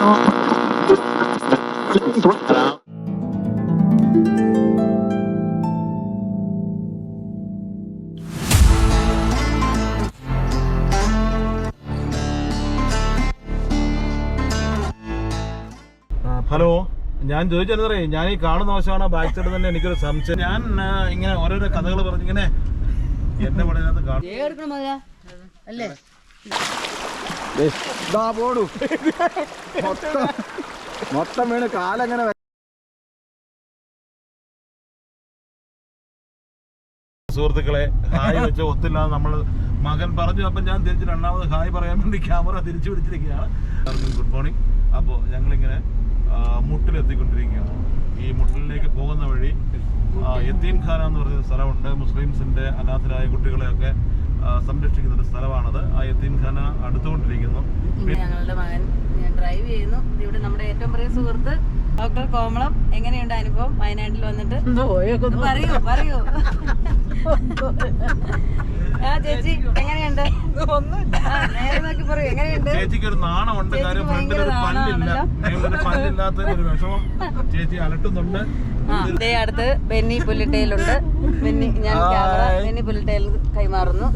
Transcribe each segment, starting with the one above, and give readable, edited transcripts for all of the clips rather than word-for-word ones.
Hello, ഞാൻ ചോദിച്ചറിയ ഞാൻ ഈ കാണുന്ന വശമാണ് ബാക്ക് സൈഡ് തന്നെ എനിക്കൊരു സംശയം. ഞാൻ ഇങ്ങനെ ഓരോരോ കഥകൾ പറഞ്ഞിങ്ങനെ എന്റെ പടത്തിനകത്ത് മൊത്തം വീണ് കാലങ്ങനെ. സുഹൃത്തുക്കളെ ഹായ് വെച്ച് ഒത്തില്ലാതെ നമ്മൾ മകൻ പറഞ്ഞു. അപ്പം ഞാൻ തിരിച്ച് രണ്ടാമത് ഹായ് പറയാൻ വേണ്ടി ക്യാമറ തിരിച്ചു പിടിച്ചിരിക്കുകയാണ്. Good morning. അപ്പോൾ ഞങ്ങളിങ്ങനെ മുട്ടിലെത്തിക്കൊണ്ടിരിക്കുകയാണ്. ഈ മുട്ടിലേക്ക് പോകുന്ന വഴി യത്തീം ഖാന എന്ന് പറയുന്ന സ്ഥലമുണ്ട്. മുസ്ലിംസിന്റെ അനാഥരായ കുട്ടികളെയൊക്കെ സംരക്ഷിക്കുന്ന ഒരു സ്ഥലമാണത്. ആ യത്തീം ഖാന അടുത്തുകൊണ്ടിരിക്കുന്നു. ഞങ്ങളുടെ മകൻ ഡ്രൈവ് ചെയ്യുന്നു. ഇവിടെ നമ്മുടെ ഏറ്റവും പ്രിയ സുഹൃത്ത് ഡോക്ടർ കോമളം. എങ്ങനെയുണ്ട് അനുഭവം വയനാട്ടിൽ വന്നിട്ട്? പറയൂ ചേച്ചി എങ്ങനെയുണ്ട്? നേരെ നോക്കി പറയൂ, എങ്ങനെയുണ്ട്? ചേച്ചിക്ക് ഒരു നാണമുണ്ട്, കാര്യം ഫ്രണ്ടിലൊരു പല്ലില്ലാത്തൊരു വിഷമം ചേച്ചി അലട്ടുന്നുണ്ട്. ഇതേ അടുത്ത് ബെന്നി പുല്ലിട്ടയിലുണ്ട്. ഞാൻ ക്യാമറ ബെന്നി പുല്ലിട്ടയിൽ കൈമാറുന്നു.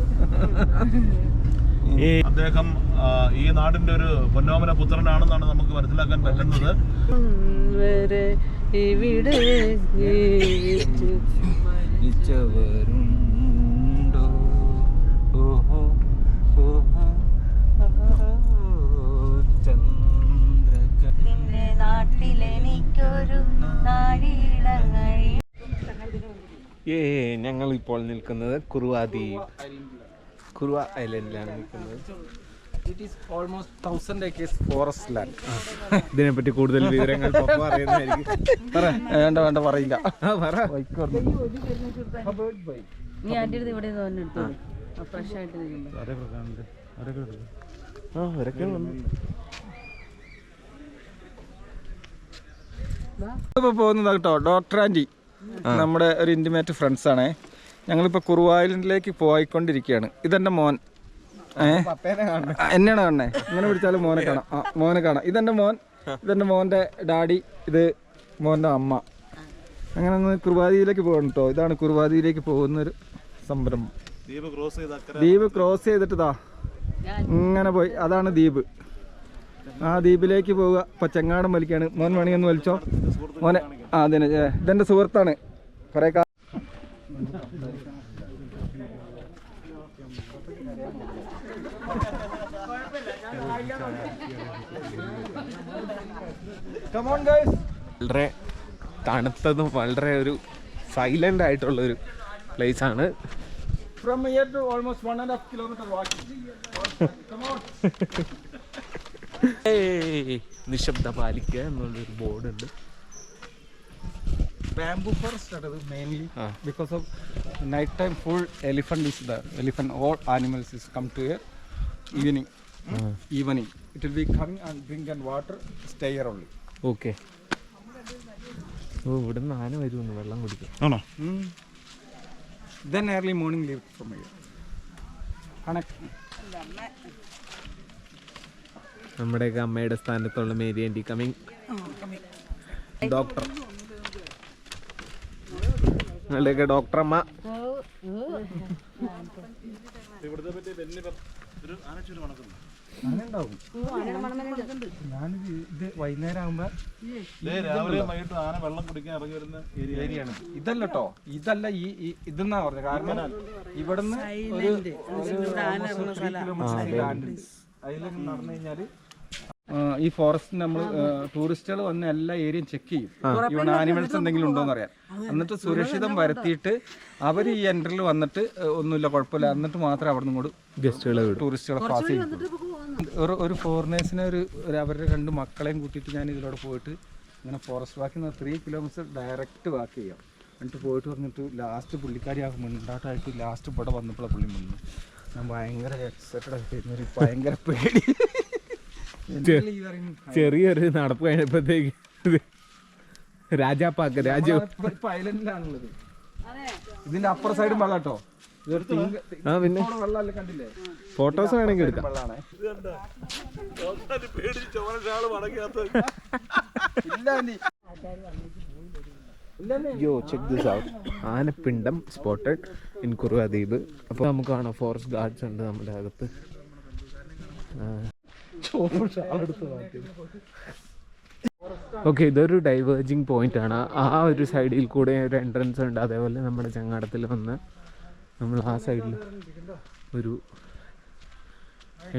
അദ്ദേഹം ഈ നാടിന്റെ ഒരു പൊന്നോമന പുത്രനാണെന്നാണ് നമുക്ക് മനസ്സിലാക്കാൻ പറ്റുന്നത്. ഞങ്ങൾ ഇപ്പോൾ നിൽക്കുന്നത് കുറുവ ഐലൻഡിലാണ് നിൽക്കുന്നത്. It is almost 1000 acres forest land. ഇതിനെപ്പറ്റി കൂടുതൽ വിവരങ്ങൾ അറിയുന്നതായിരിക്കും. വേണ്ട പറയില്ല. ഇപ്പൊ പോകുന്നത് കേട്ടോ ഡോക്ടർ ആൻറ്റി, നമ്മുടെ ഒരു ഇന്റിമേറ്റ് ഫ്രണ്ട്സ് ആണേ. ഞങ്ങളിപ്പോൾ കുറുവ ഐലൻഡിലേക്ക് പോയിക്കൊണ്ടിരിക്കുകയാണ്. ഇതെൻ്റെ മോൻ. എന്നെയാണ് കാണണേ, ഇങ്ങനെ പിടിച്ചാലും മോനെ കാണാം. ഇതെൻ്റെ മോൻ, ഇതെൻ്റെ മോൻ്റെ ഡാഡി, ഇത് മോൻ്റെ അമ്മ. അങ്ങനെ ഒന്ന് കുറുവാദ്വീപിലേക്ക് പോകണം കേട്ടോ. ഇതാണ് കുറുവാദ്വീപിലേക്ക് പോകുന്നൊരു സംരംഭം. ദ്വീപ് ക്രോസ് ചെയ്തിട്ട് ഇങ്ങനെ പോയി, അതാണ് ദ്വീപ്. ആ ദ്വീപിലേക്ക് പോവുക. ഇപ്പം ചെങ്ങാടം വലിക്കാണ്. മോൻ വേണമെങ്കിൽ ഒന്ന് വലിച്ചോ മോനെ. അതിന് ഇതെൻ്റെ സുഹൃത്താണ്. കുറേ വളരെ തണുത്തതും വളരെ ഒരു സൈലന്റ് ആയിട്ടുള്ളൊരു പ്ലേസ് ആണ്. From here to almost 1.5 kilometer walking. Come on. നിശബ്ദ പാലിക്കുക എന്നുള്ളൊരു ബോർഡ് ഉണ്ട്. Bamboo forest mainly because of night time full elephant is there. Elephant, all animals is come to here evening. It will be coming and drink and water, stay here only. Okay. ഇവിടെ നിന്ന് ആന വരുമെന്ന് വെള്ളം കുടിക്കും ആണോ? Then early morning leave from here. നമ്മുടെയൊക്കെ അമ്മയുടെ സ്ഥാനത്തുള്ള മേരി ആൻറ്റി കമ്മിങ്. ഡോക്ടർ, നിങ്ങളുടെയൊക്കെ ഡോക്ടർ അമ്മ. ഞാനിത് ഇത് വൈകുന്നേരം ആകുമ്പോ ആന വെള്ളം കുടിക്കാൻ ഇറങ്ങി വരുന്ന ഏരിയയാണ്. ഇതല്ല കേട്ടോ, ഇതല്ല ഇതെന്നാ പറഞ്ഞത്. കാരണം ഇവിടുന്ന് അതിലേക്ക് നടന്നു കഴിഞ്ഞാല് ഈ ഫോറസ്റ്റ് നമ്മൾ ടൂറിസ്റ്റുകൾ വന്ന് എല്ലാ ഏരിയയും ചെക്ക് ചെയ്യും. ഇവിടെ ആനിമൽസ് എന്തെങ്കിലും ഉണ്ടോന്ന് അറിയാം. എന്നിട്ട് സുരക്ഷിതം വരുത്തിയിട്ട് അവർ ഈ എൻട്രിൽ വന്നിട്ട് ഒന്നുമില്ല കുഴപ്പമില്ല എന്നിട്ട് മാത്രമേ അവിടെ നിന്ന് ഗസ്റ്റുകളെ ടൂറിസ്റ്റുകളെ പാസ് ചെയ്യും. ഒരു ഫോറിനേഴ്സിനെ അവരുടെ 2 മക്കളെയും കൂട്ടിയിട്ട് ഞാൻ ഇതിലൂടെ പോയിട്ട് ഇങ്ങനെ ഫോറസ്റ്റ് വാക്കിൽ നിന്ന് 3 kilometers ഡയറക്റ്റ് വാക്ക് ചെയ്യാം. എന്നിട്ട് പോയിട്ട് വന്നിട്ട് ലാസ്റ്റ് പുള്ളിക്കാരി ആ മുണ്ടാട്ടായിട്ട് ലാസ്റ്റ് ഇവിടെ വന്നപ്പോഴാണ് പുള്ളി വന്നു. ഞാൻ ഭയങ്കര എക്സൈറ്റഡ് ആയിട്ട് ഭയങ്കര പേടി. ചെറിയൊരു നടപ്പ് കഴിഞ്ഞപ്പോഴത്തേക്ക് രാജാപ്പാക്ക് ഐലൻഡിലാണുള്ളത്. ഇതിന്റെ അപ്പുറ സൈഡും വെള്ളം കേട്ടോ. പിന്നെ വെള്ളമല്ലേ കണ്ടില്ലേ? ഫോട്ടോസ് വേണമെങ്കിൽ എടുക്കാം. വെള്ളാണേ. പേടിച്ച് ചോരശാള് മടങ്ങിയാത്ത യോ ചെക്ക് ദിസ് ഔട്ട്. ആനപ്പിണ്ടം സ്പോട്ടഡ് ഇൻ കുറുവ ദ്വീപ്. അപ്പോൾ നമുക്ക് കാണാം ഫോറസ്റ്റ് ഗാർഡ്സ് ഉണ്ട് നമ്മുടെ അകത്ത്. ഓക്കെ, ഇതൊരു ഡൈവേർജിങ് പോയിന്റ് ആണ്. ആ ഒരു സൈഡിൽ കൂടെ ഒരു എൻട്രൻസ് ഉണ്ട്. അതേപോലെ നമ്മുടെ ചങ്ങാടത്തിൽ വന്ന് നമ്മൾ ആ സൈഡിൽ ഒരു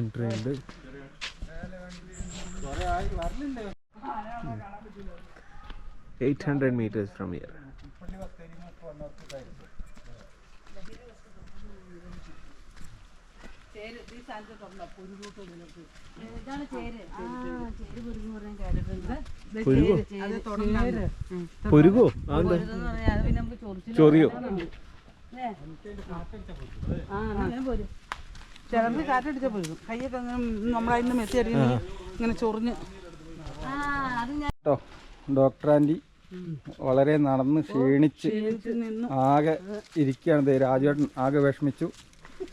എൻട്രി ഉണ്ട്. 800 meters from here. പൊരുകോ? ചൊറിയോ? ചിലർക്ക് കാറ്റടിച്ചാൽ പോരും. കയ്യൊക്കെ നമ്മളതിന് മെത്തിയടിക്കുന്ന ഇങ്ങനെ ചൊറിഞ്ഞ്. ഡോക്ടർ ആൻറ്റി വളരെ നടന്ന് ക്ഷീണിച്ച് ആകെ ഇരിക്കുകയാണ്. രാജുവേട്ടൻ ആകെ വിഷമിച്ചു.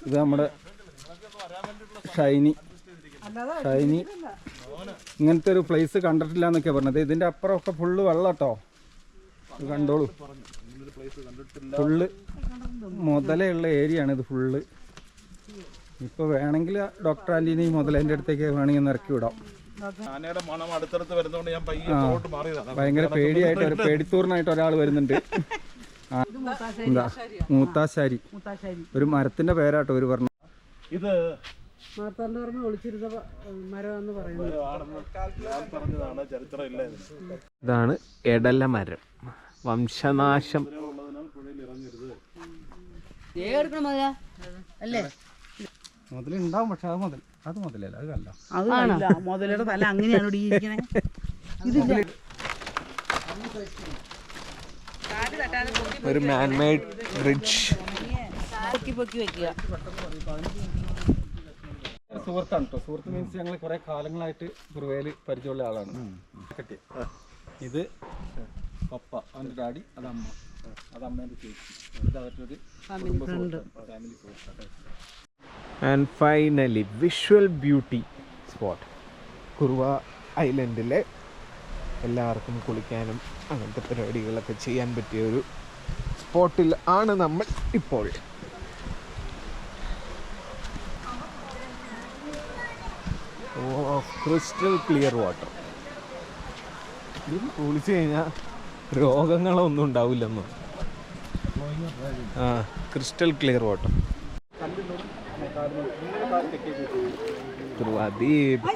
ഇത് നമ്മുടെ ഷൈനി ഇങ്ങനത്തെ ഒരു പ്ലേസ് കണ്ടിട്ടില്ല എന്നൊക്കെ പറഞ്ഞത്. ഇതിൻ്റെ അപ്പുറമൊക്കെ ഫുള്ള് വെള്ളം കേട്ടോ, കണ്ടോളൂ. ഫുള്ള് മുതലുള്ള ഏരിയ ആണ് ഇത് ഫുള്ള്. ഇപ്പോൾ വേണമെങ്കിൽ ഡോക്ടർ ആൻറ്റീനെ മുതലേൻ്റെ അടുത്തേക്ക് വേണമെങ്കിൽ ഇറക്കി വിടാം. ആനയുടെ മണം അടുത്തടുത്ത് വരുന്നതുകൊണ്ട് ഞാൻ പയ്യെ അങ്ങോട്ട് മാറിയതാണ്. ഭയങ്കര പേടിയായിട്ട് ഒരു പേടിത്തൂറിനായിട്ട് ഒരാൾ വരുന്നുണ്ട്. എന്താ മൂത്താശാരി, ഒരു മരത്തിന്റെ പേരാട്ടോ ഒരു പറഞ്ഞു. ഇത് ഒളിച്ചിരുന്ന മരം എന്ന് പറയുന്നത് ചരിത്രം ഇല്ല. ഇതാണ് എടല മരം. വംശനാശം മുതലുണ്ടാവും, പക്ഷെ അത് മുതലല്ല, അത് കല്ല. അതല്ല മുതലയുടെ തല അങ്ങനെയാണ് ഇരിക്കണേ. ഒരു മാൻമെയ്ഡ് ബ്രിഡ്ജ്. പൊക്കി വെക്കുക. സുഹൃത്താണ് കേട്ടോ. സുഹൃത്ത് മീൻസ് ഞങ്ങൾ കുറെ കാലങ്ങളായിട്ട് കുറുവയിൽ പരിചയമുള്ള ആളാണ്. ഇത് പപ്പ, അവൻ്റെ ഡാഡി, അത് അമ്മ, അത് അമ്മേൻ്റെ ചേച്ചി, ഇത് അവരുടെ ഒരു ഫാമിലി സുഹൃത്താണ്. And finally visual beauty spot. Kuruva ഐലൻഡിലെ എല്ലാവർക്കും കുളിക്കാനും അങ്ങനത്തെ പരിപാടികളൊക്കെ ചെയ്യാൻ പറ്റിയ ഒരു സ്പോട്ടിൽ ആണ് നമ്മൾ ഇപ്പോൾ. Crystal clear water. ഇത് കുളിച്ച് കഴിഞ്ഞാൽ രോഗങ്ങളൊന്നും ഉണ്ടാവില്ലെന്നോ. Crystal clear water. കുറുവ ദ്വീപ്.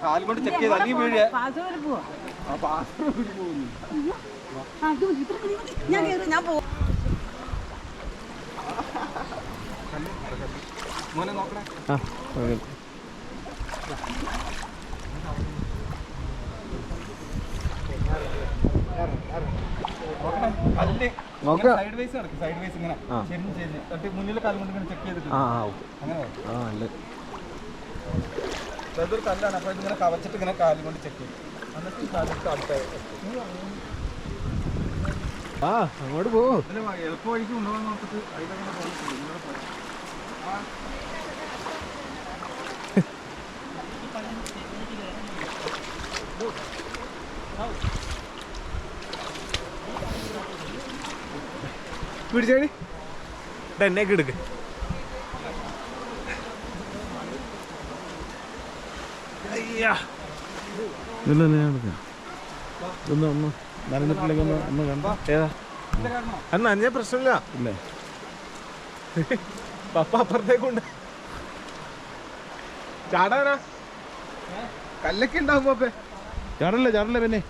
കാലുകൊണ്ട് ചെക്ക് ചെയ്ത് അല്ലെങ്കിൽ വീഴുക. മോനെ നോക്കണേ. സൈഡ് വൈസ് നടക്കും, സൈഡ് വൈസ് ഇങ്ങനെ ചെരിഞ്ഞ് മുന്നിലെ കാലം കൊണ്ട് ഇങ്ങനെ ചെക്ക് ചെയ്തിട്ട് അങ്ങനെ അതൊരു കല്ലാണ്. അപ്പോൾ ഇതിങ്ങനെ കവച്ചിട്ട് ഇങ്ങനെ കാലം കൊണ്ട് ചെക്ക് ചെയ്യും. എന്നിട്ട് കാലിട്ട് അടുത്ത അങ്ങോട്ട് പോ. എളുപ്പ വഴിക്ക് കൊണ്ടുപോകാൻ നോക്കിട്ട് അതിലങ്ങനെ പോകും. പിടിച്ചേടി എന്നേക്ക് എടുക്ക്. നനഞ്ഞിട്ടില്ലെങ്കിൽ ഒന്ന് കണ്ടോ. ഏതാ അന്ന് അഞ്ഞ പ്രശ്നമില്ല. ഇല്ലേ പപ്പ അപ്പുറത്തേക്കുണ്ട്. ചാടാനാ കല്ലൊക്കെ ഉണ്ടാവും പപ്പേ. ചാടല്ലേ പിന്നെ.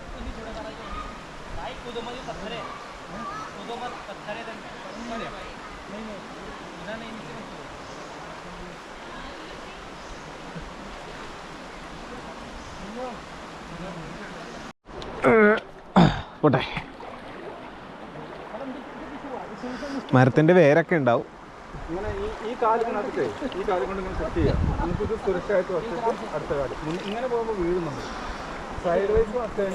പോട്ടെ. മരത്തിന്റെ വേരൊക്കെ ഉണ്ടാവും. ഇങ്ങനെ ഈ കാല് നടത്തിട്ട് ഈ കാല് കൊണ്ട് ഇങ്ങനെ സെറ്റ് ചെയ്യാം. നമുക്കിത് സുരക്ഷയായിട്ട് വച്ചിട്ട് അടുത്ത കാല് ഇങ്ങനെ പോകുമ്പോൾ വീഴുന്നുണ്ട്. സൈഡ് വൈസ് വച്ചാൽ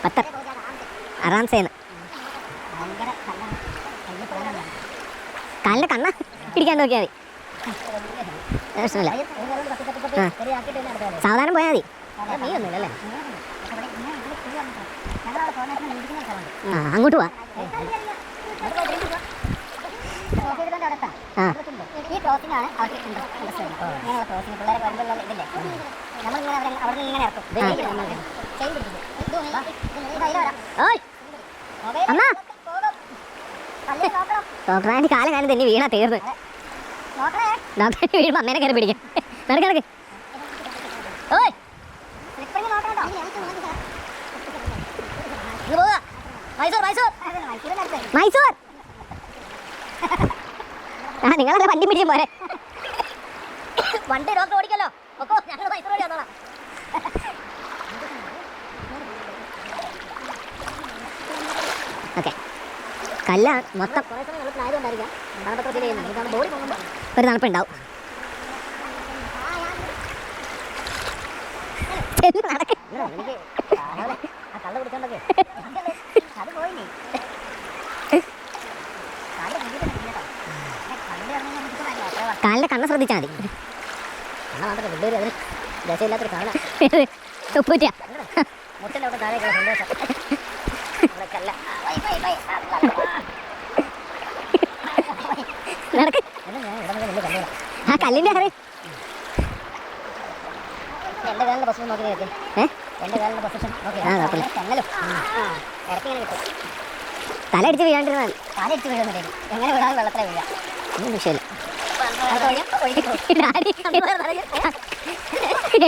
10 ആറാംസേന്ന് കാലിൻ്റെ കണ്ണ പിടിക്കാൻ നോക്കിയാൽ മതി, പ്രശ്നമില്ല. സാവധാനം പോയാൽ മതി. ആ അങ്ങോട്ട് പോവാ. ആ ഈ ക്രോസിനാണ് അവർക്ക് ഇങ്ങനെയുള്ള ക്രോസിന് പിള്ളേരെ വരുമ്പോൾ ഇതില്ലേ നമ്മളിങ്ങനെ അവിടെ ഇങ്ങനെ ഇറക്കും. അമ്മ ഡോക്ടറാൻ്റെ കാലം കാലം തന്നെ വീണാ തീർന്ന്. ഡോക്ടറെ വീഴുമ്പോൾ അമ്മേനെ കയറി പിടിക്കും. നടക്ക് ഓയ് മൈസൂർ. ആ നിങ്ങളെ വണ്ടി പിടിക്കും പോരെ. വണ്ടി ഡോക്ടർ ഓടിക്കല്ലോ. ഞങ്ങൾ മൈസൂർ വഴി വന്നോളാം. ഓക്കെ കല്ല മൊത്തം ഒരു തണുപ്പുണ്ടാവും. കാലിന്റെ കണ്ണ് ശ്രദ്ധിച്ചാൽ മതി. രസമില്ലാത്തൊരു കാണാം. ഉപ്പൂറ്റ മുട്ടിൻ്റെ അവിടെ താഴെ സന്തോഷം. നടക്ക് ആ കല്ലിന്റെ കറി. എന്റെ കാലിന്റെ പൊസിഷൻ നോക്കി നോക്കി. എന്റെ കാലിന്റെ പൊസിഷൻ തല അടിച്ച് വീഴാണ്ടിരുന്നാൽ തല അടിച്ച് വീഴുന്നില്ല. എങ്ങനെ വീഴാൻ വെള്ളത്തിലെ വീഴാം. ഒന്നും വിഷയമില്ല.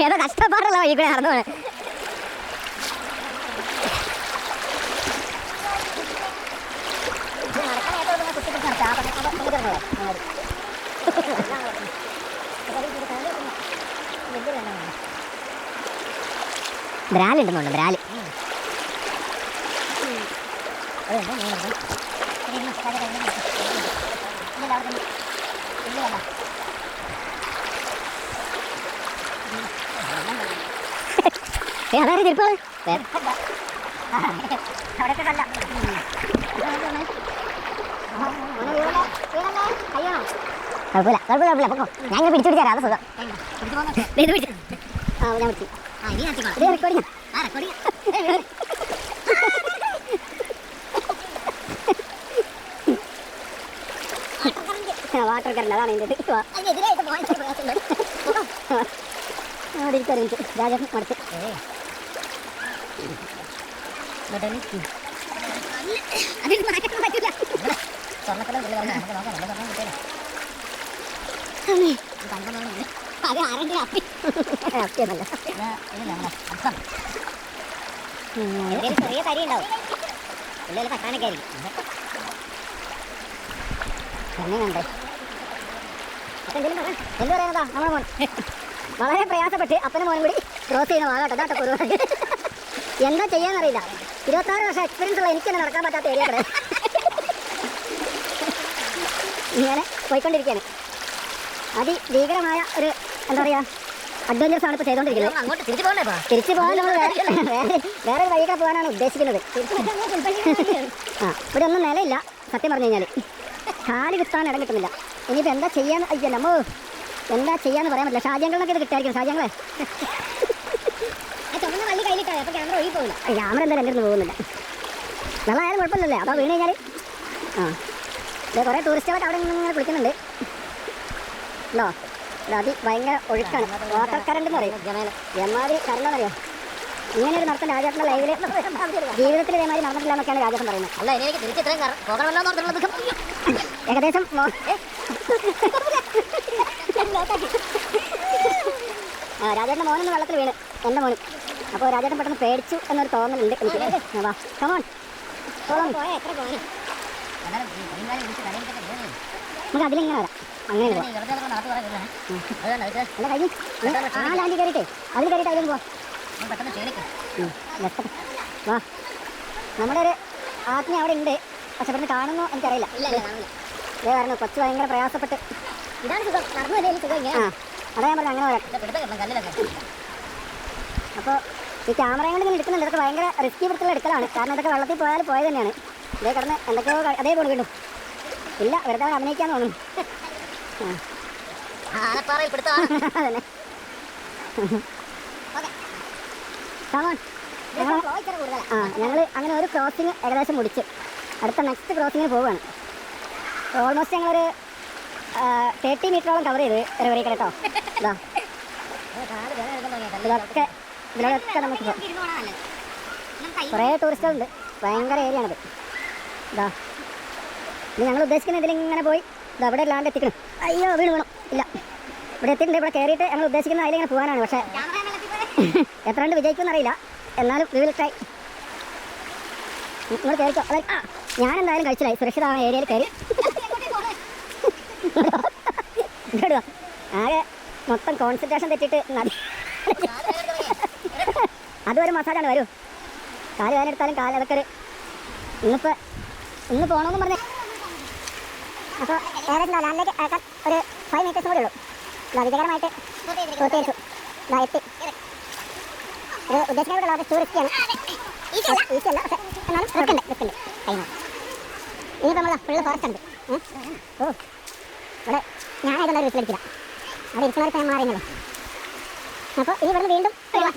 ഏതോ കഷ്ടപ്പാടുള്ള വഴി കൂടെ നടന്നു പോണേ. ബ്രാലുണ്ടെന്നുണ്ട് ബ്രാല്. അതായത് ചെരുപ്പാണ് കുഴപ്പമില്ല കുഴപ്പമില്ല പൊക്കോ. ഞാൻ ഇങ്ങനെ പിടിച്ചു പിടിച്ചാൽ അത് സുഖം. വാട്ടർ കറണ്ട് അതാണ് എൻ്റെ അവിടെ ഇരിക്കും. രാജേഷൻ മടുത്ത് ചെറിയ തരി ഉണ്ടാവും. പിള്ളേർ കട്ടാനൊക്കെ ആയിരിക്കും. കണ്ടേ അപ്പം എന്തെങ്കിലും പറയാം. എന്ത് പറയാനതാ നമ്മുടെ മോൻ വളരെ പ്രയാസപ്പെട്ട് അപ്പനും മോനും കൂടി ക്രോസ് ചെയ്യുന്ന വാങ്ങാട്ടോ. അതാട്ടോ കുറുവാണ്. എന്താ ചെയ്യാന്നറിയില്ല. 26 വർഷം എക്സ്പീരിയൻസ് ഉള്ള എനിക്ക് തന്നെ നടക്കാൻ പറ്റാത്ത ഏരിയ കൂടെ ഇങ്ങനെ പോയിക്കൊണ്ടിരിക്കുകയാണ്. അതിഭീകരമായ ഒരു എന്താ പറയുക അഡ്വഞ്ചേഴ്സ് ആണ് ഇപ്പോൾ ചെയ്തുകൊണ്ടിരിക്കുന്നത്. അങ്ങോട്ട് തിരിച്ചു പോകാൻ നമ്മൾ വേറെ ഒരു വഴിയൊക്കെ പോകാനാണ് ഉദ്ദേശിക്കുന്നത്. ആ ഇവിടെ ഒന്നും നിലയില്ല സത്യം പറഞ്ഞു കഴിഞ്ഞാൽ. കാല് കുത്താൻ ഇടം കിട്ടുന്നില്ല. ഇനിയിപ്പോൾ എന്താ ചെയ്യാന്ന് അയ്യോ നമ്മോ എന്താ ചെയ്യാന്ന് പറയാൻ പറ്റില്ല. ഷാജങ്ങളൊക്കെ ഇത് കിട്ടായിരിക്കും. ഷാജങ്ങളെ വള്ളി കയ്യിലിട്ടോ അപ്പോൾ ക്യാമറ ഒഴുകി പോകില്ല. ക്യാമറ എന്തായാലും എൻ്റെ അടുത്ത് പോകുന്നില്ല. വെള്ളമായാലും കുഴപ്പമില്ലല്ലേ. അപ്പോൾ വീണ് കഴിഞ്ഞാൽ ഇത് കുറേ ടൂറിസ്റ്റുകളൊക്കെ അവിടെ ഇങ്ങനെ കുളിക്കുന്നുണ്ട്. ഉണ്ടോ അത് ഭയങ്കര ഒഴുക്കാണ്. വാട്ടർ കറണ്ട് എന്ന് പറയും. എമാതിരി കറണ്ടെന്നറിയോ. ഇങ്ങനെ ഒരു നടത്തം രാജേട്ടൻ്റെ ലൈവിൽ ജീവിതത്തിൽ ഇതേമാതിരി നടന്നിട്ടില്ല എന്നൊക്കെയാണ് രാജേട്ടൻ പറയുന്നത്. അല്ല എനിക്ക് തിരിച്ച് ഇത്രയും ഏകദേശം രാജേട്ടൻ്റെ മോനൊന്ന് വെള്ളത്തിൽ വീണ് എൻ്റെ മോനും. അപ്പോൾ രാജേട്ടൻ പെട്ടെന്ന് പേടിച്ചു എന്നൊരു തോന്നലുണ്ട് എനിക്ക്. വാ കമോൺ നമുക്ക് അതിലിങ്ങനെ വരാം. അങ്ങനെ ആ ലാൻഡ് കയറിയിട്ടേ അതിൽ കയറിയിട്ട് അതിലും പോവാം. വാ നമ്മുടെ ഒരു ആത്മീയ അവിടെ ഉണ്ട്. പക്ഷെ ഇവിടുന്ന് കാണുന്നോ എനിക്കറിയില്ല. ഇതേ പറഞ്ഞു കൊച്ചു ഭയങ്കര പ്രയാസപ്പെട്ട് ഇതാണ് സുഖം. നടന്നു സുഖം. ആ അതാ ഞാൻ പറഞ്ഞു അങ്ങനെ വരാം. അപ്പോൾ ഈ ക്യാമറയും കൊണ്ട് ഇങ്ങനെ എടുക്കുന്നുണ്ട്. ഇതൊക്കെ ഭയങ്കര റിസ്കി പിടിച്ചുള്ള എടുക്കലാണ്. കാരണം ഇതൊക്കെ വെള്ളത്തിൽ പോയാൽ പോയത് തന്നെയാണ്. ഇതേ കിടന്ന് എന്തൊക്കെയോ അതേ പോലും വീണ്ടും ഇല്ല, വെറുതെ അവൻ അഭിനയിക്കാൻ തോന്നുന്നു. അതന്നെ ഞങ്ങൾ അങ്ങനെ ഒരു ക്രോസിങ് ഏകദേശം മുടിച്ച് അടുത്ത നെക്സ്റ്റ് ക്രോസിങ്ങിന് പോവുകയാണ്. ഓൾമോസ്റ്റ് ഞങ്ങളൊരു 30 മീറ്ററോളം കവർ ചെയ്ത് റിവറി കേട്ടോ. ഇതൊക്കെ ഇതിലൂടെയൊക്കെ നമുക്ക് കുറേ ടൂറിസ്റ്റുകളുണ്ട്. ഭയങ്കര ഏരിയ ആണിത്. ഇതാ ഇനി ഞങ്ങൾ ഉദ്ദേശിക്കുന്ന ഇതിലിങ്ങനെ പോയി അവിടെ ലാൻഡ് എത്തിക്കണം. അയ്യോ വീണ് വേണം ഇല്ല, ഇവിടെ എത്തിയിട്ടുണ്ട്. ഇവിടെ കയറിയിട്ട് ഞങ്ങൾ ഉദ്ദേശിക്കുന്ന അതിലിങ്ങനെ പോകാനാണ്. പക്ഷേ എത്ര കണ്ട് വിജയിക്കുമെന്ന് അറിയില്ല. എന്നാലും വിൽ ട്രൈ. നിങ്ങൾ കയറിക്കോ. അതായത് ഞാൻ എന്തായാലും കഴിച്ചില്ലായി. സുരക്ഷിതമായ ഏരിയയിൽ കയറി ഇടുക. ആകെ മൊത്തം കോൺസെൻട്രേഷൻ തെറ്റിയിട്ട് അതൊരു മസാജാണ്. വരൂ, കാല് വേനെടുത്താലും കാല് അതൊക്കെ ഒരു ഇന്ന് പോകണമെന്ന് പറഞ്ഞ്. അപ്പോൾ ഏകദേശം ലാൻഡിലേക്ക് അയക്കാൻ ഒരു 5 മീറ്റേഴ്സ് കൂടെ ഉള്ളൂ. വിജയകരമായിട്ട് പൂർത്തീകരിച്ചു. എത്തി. ഇത് ഉദ്ദേശിക്കുന്ന ടൂറിസ്റ്റാണ്. ഈസിയല്ല, പക്ഷേ എന്നാലും റിസ്ക്കുണ്ട്. ഇനിയിപ്പോൾ നമ്മൾ ഫുള്ള് ഫോറസ്റ്റ് ഉണ്ട്. ഓ ഇവിടെ ഞാനായതുള്ള വീട്ടിലെത്തില്ല, അത് ഇരിക്കുന്നവർക്ക് ഞാൻ മാറിയുന്നല്ലോ. അപ്പോൾ ഇനി ഇവിടുന്ന് വീണ്ടും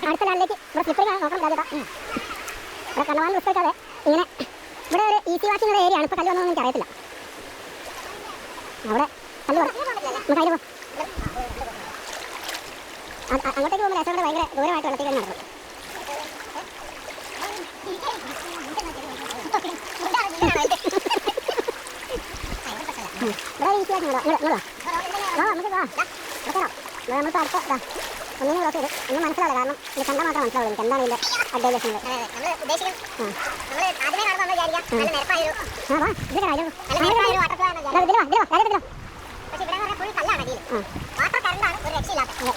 അടുത്ത ലാൻഡിലേക്ക് ഇവിടെ സ്ലിപ്പറിങ് നോക്കണം. രാജേട്ടാ ഇവിടെ കണ്ണവാൻ വിസ്തരിക്കാതെ ഇങ്ങനെ ഇവിടെ ഒരു ഈസി വാക്കിംഗ് ഏരിയ ആണ്. ഇപ്പോൾ കല്ല് വന്നതൊന്നും എനിക്ക് അറിയത്തില്ല. അവിടെ കല്ല് നമുക്ക് അതിൽ പോകും. അങ്ങോട്ടേക്ക് പോകുമ്പോൾ രസം ഭയങ്കര ദൂരമായിട്ട് വെള്ളത്തേക്ക് നടക്കും. ഇവിടെ ഈസി വാക്കിംഗ് നമുക്ക് നമ്മളിപ്പോൾ അടുത്ത ഒന്നിനും ക്ലോസ് ചെയ്ത് ഒന്നും മനസ്സിലാവില്ല. കാരണം ഇത് കണ്ടാൽ മാത്രം മനസ്സിലാവുള്ളൂ എനിക്ക് എന്താണ് ഇതിൻ്റെ അഡ്വാൻറ്റേജ്.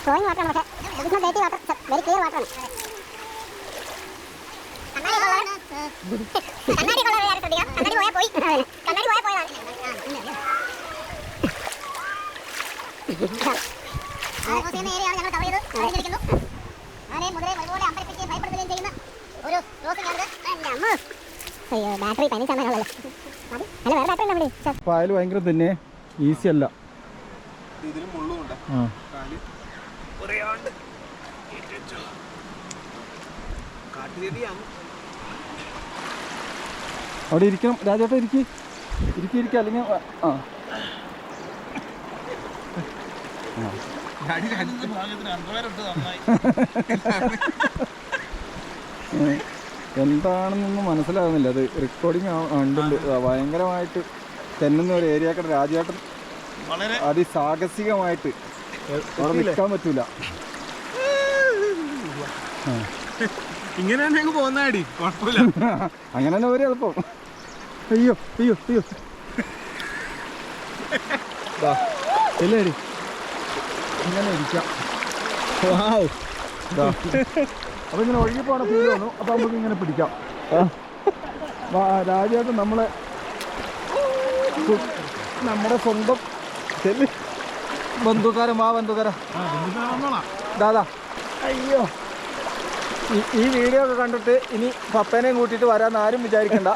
ഫ്ലോയിങ് വാട്ടറാണ്, പക്ഷേ ഡേറ്റി വാട്ടർ വെരി ക്ലിയർ വാട്ടറാണ്. ബാറ്ററി 15 പായൽ ഭയങ്കര തന്നെ ഈസി അല്ല. അവിടെ ഇരിക്കണം രാജേട്ടാ, ഇരിക്കുക അല്ലെങ്കിൽ എന്താണെന്നൊന്നും മനസ്സിലാകുന്നില്ല. അത് റെക്കോർഡിങ് ഉണ്ടുണ്ട്. ഭയങ്കരമായിട്ട് തെന്നുന്ന ഒരു ഏരിയക്കടെ രാജേട്ടൻ അതിസാഹസികമായിട്ട് അവിടെ നിൽക്കാൻ പറ്റൂല. ഇങ്ങനെ തന്നെ പോകുന്നാടി, കുഴപ്പമില്ല. അങ്ങനെ തന്നെ ഒരു എളുപ്പം. അയ്യോ അയ്യോ അയ്യോ ഇല്ലേടി ഇങ്ങനെ ഇരിക്കാം. അപ്പൊ ഇങ്ങനെ ഒഴുകി പോണ ഫീൽ വന്നു. അപ്പൊ നമുക്ക് ഇങ്ങനെ പിടിക്കാം. രാജേട്ടൻ നമ്മുടെ സ്വന്തം ബന്ധുക്കാരൻ. ബന്ധുക്കാരൻ ദാദാ. അയ്യോ, ഈ വീഡിയോ ഒക്കെ കണ്ടിട്ട് ഇനി പപ്പേനെയും കൂട്ടിയിട്ട് വരാന്ന് ആരും വിചാരിക്കണ്ട.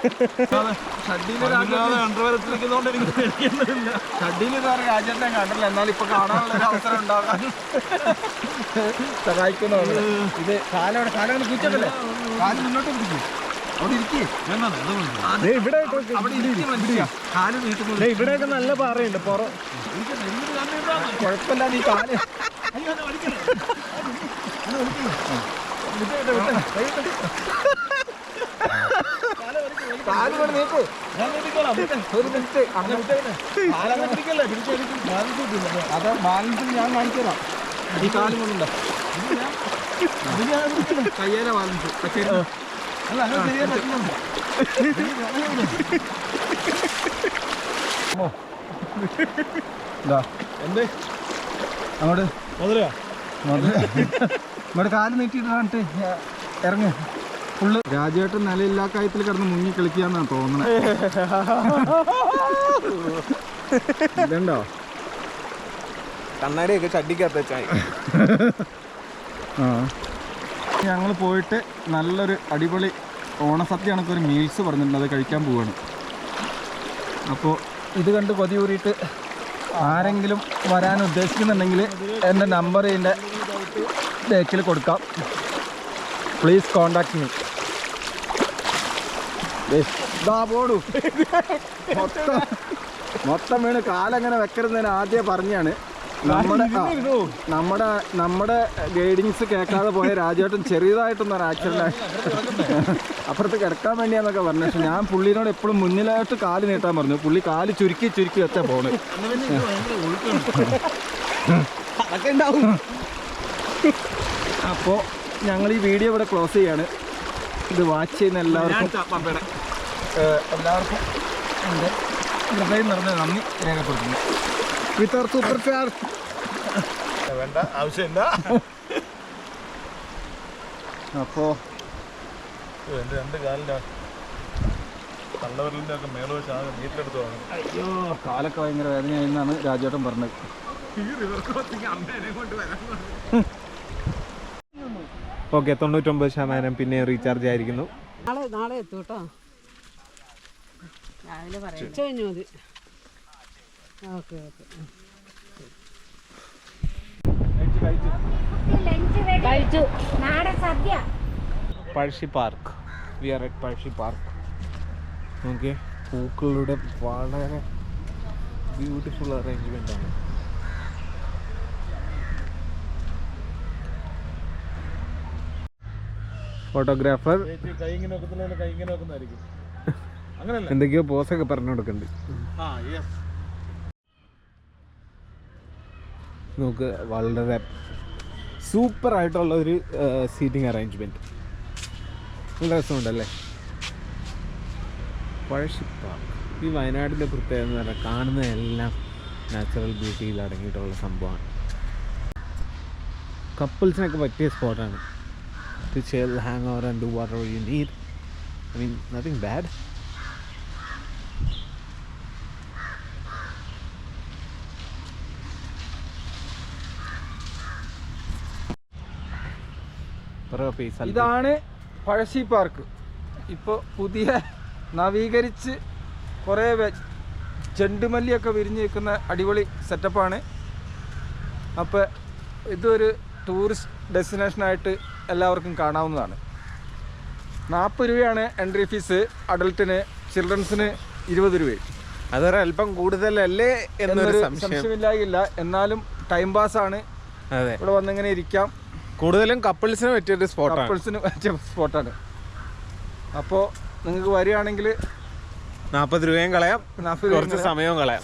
ഷഡ്ഡിയിൽ ഇതുവരെ രാജേട്ടനെ കണ്ടില്ല, എന്നാലും ഇപ്പൊ കാണാനുള്ള അവസരം ഉണ്ടാകാൻ സഹായിക്കുന്നുണ്ട്. ഇത് കാലം കൂച്ചല്ലേ, കാല് മുന്നോട്ട് പിടിക്കും. അവിടെ ഇരിക്കേ, ഇവിടെയൊക്കെ നല്ല പാറയുണ്ട്. കുഴപ്പമില്ല, നീ കാല് കാലുകൊണ്ട് നീക്കൂ. ഒരു മിനിറ്റ് അത് ബാലൻസിന് ഞാൻ കാണിച്ചു തരാം. ഈ കാലും കൊണ്ടുണ്ടോ കയ്യേലെ ബാലൻസ്. പക്ഷേ എന്ത് അങ്ങോട്ട് ഇങ്ങോട്ട് കാല് നീട്ടിയിട്ട് ഇറങ്ങ്. ഫുള്ള് രാജേട്ടൻ നിലയില്ലാ കാര്യത്തിൽ കിടന്ന് മുങ്ങി കളിക്കാന്നാ തോന്നണേ. ഇതുണ്ടോ കണ്ണാടിയൊക്കെ ചട്ടിക്കകത്ത് വെച്ചാൽ. ഞങ്ങൾ പോയിട്ട് നല്ലൊരു അടിപൊളി ഓണസദ്യ കണക്കൊരു മീൽസ് പറഞ്ഞിട്ടുണ്ട്, അത് കഴിക്കാൻ പോവുകയാണ്. അപ്പോൾ ഇത് കണ്ട് കൊതി കൂറിയിട്ട് ആരെങ്കിലും വരാൻ ഉദ്ദേശിക്കുന്നുണ്ടെങ്കിൽ എൻ്റെ നമ്പർ ഇതിൻ്റെ ബാക്കിൽ കൊടുക്കാം. Please contact me. ഇതാ പോടൂ. മൊത്തം വീണ് കാലങ്ങനെ വെക്കരുന്നതിന് ആദ്യം പറഞ്ഞാണ്. നമ്മുടെ ഗൈഡിങ്സ് കേൾക്കാതെ പോയ രാജേട്ടൻ ചെറിയതായിട്ടൊന്നൊരു ആക്സിഡൻ്റ് അപ്പുറത്ത് കിടക്കാൻ വേണ്ടിയാന്നൊക്കെ പറഞ്ഞു. പക്ഷെ ഞാൻ പുള്ളിനോട് എപ്പോഴും മുന്നിലായിട്ട് കാല് നീട്ടാൻ പറഞ്ഞു. പുള്ളി കാല് ചുരുക്കി വെച്ചാൽ പോണ്. അതൊക്കെ ഉണ്ടാവും. അപ്പോൾ ഞങ്ങൾ ഈ വീഡിയോ ഇവിടെ ക്ലോസ് ചെയ്യാണ്. ഇത് വാച്ച് ചെയ്യുന്ന എല്ലാവർക്കും എൻ്റെ ഹൃദയം നിറഞ്ഞ നന്ദി രേഖപ്പെടുത്തുന്നു. വിത്ത് അവർ സൂപ്പർ സ്റ്റാർ. വേണ്ട, ആവശ്യമില്ല. അപ്പോൾ എൻ്റെ 2 കാലിൻ്റെ തള്ളവരലിൻ്റെ ഒക്കെ മേലോട്ട് ആകെ നീറ്റെടുത്ത് വാങ്ങും. അയ്യോ കാലൊക്കെ ഭയങ്കര വേദനയായെന്നാണ് രാജേട്ടൻ പറഞ്ഞത്. ഓക്കെ, 99% പിന്നെ റീചാർജ് ആയിരിക്കുന്നു. നാളെ എത്തും കേട്ടോ. രാവിലെ പറയാം. ഉച്ച കഴിഞ്ഞു മതി. ഓക്കെ. കഴിച്ചു നാടൻ sadya. Pazhassi park. We are at Pazhassi park. Okay, പൂക്കളുടെ വളരെ ബ്യൂട്ടിഫുൾ അറേഞ്ച്മെൻ്റ് ആണ്. ഫോട്ടോഗ്രാഫർ കൈ ഇങ്ങനെ വെക്കുന്നതിന് കൈ ഇങ്ങനെ വെക്കുന്നതായിരിക്കും. അങ്ങനെയല്ല, എന്തൊക്കെയോ പോസൊക്കെ പറഞ്ഞു കൊടുക്കുന്നുണ്ട്. നമുക്ക് വളരെ സൂപ്പർ ആയിട്ടുള്ള ഒരു സീറ്റിംഗ് അറേഞ്ച്മെൻറ്റ്. നല്ല രസമുണ്ടല്ലേ? പഴശ്ശി പാർക്ക്. ഈ വയനാടിൻ്റെ പ്രത്യേകത എന്ന് പറഞ്ഞാൽ കാണുന്നതെല്ലാം നാച്ചുറൽ ബ്യൂട്ടിയിൽ അടങ്ങിയിട്ടുള്ള സംഭവമാണ്. കപ്പിൾസിനൊക്കെ പറ്റിയ സ്പോട്ടാണ്. To chill, hang out and do whatever you need. I mean, nothing bad. ഇതാണ് പഴശ്ശി പാർക്ക്. ഇപ്പോൾ പുതിയ നവീകരിച്ച് കുറേ ചെണ്ടുമല്ലിയൊക്കെ വിരിഞ്ഞ് നിൽക്കുന്ന അടിപൊളി സെറ്റപ്പാണ്. അപ്പോൾ ഇതൊരു ടൂറിസ്റ്റ് ഡെസ്റ്റിനേഷനായിട്ട് എല്ലാവർക്കും കാണാവുന്നതാണ്. 40 രൂപയാണ് എൻട്രി ഫീസ്. അഡൽട്ടിന്, ചിൽഡ്രൻസിന് 20 രൂപയും. അതൊരല്പം കൂടുതലല്ലേ എന്നൊരു സംശയമില്ലായില്ല. എന്നാലും ടൈം പാസ്സാണ്. അതെ, ഇവിടെ വന്നിങ്ങനെ ഇരിക്കാം. കൂടുതലും കപ്പിൾസിന് പറ്റിയൊരു സ്പോട്ടാണ്. കപ്പിൾസിന് പറ്റിയ സ്പോട്ടാണ്. അപ്പോൾ നിങ്ങൾക്ക് വരികയാണെങ്കിൽ 40 രൂപയും കളയാം, കുറച്ച് സമയവും കളയാം.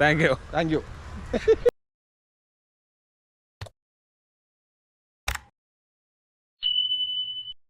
Thank you.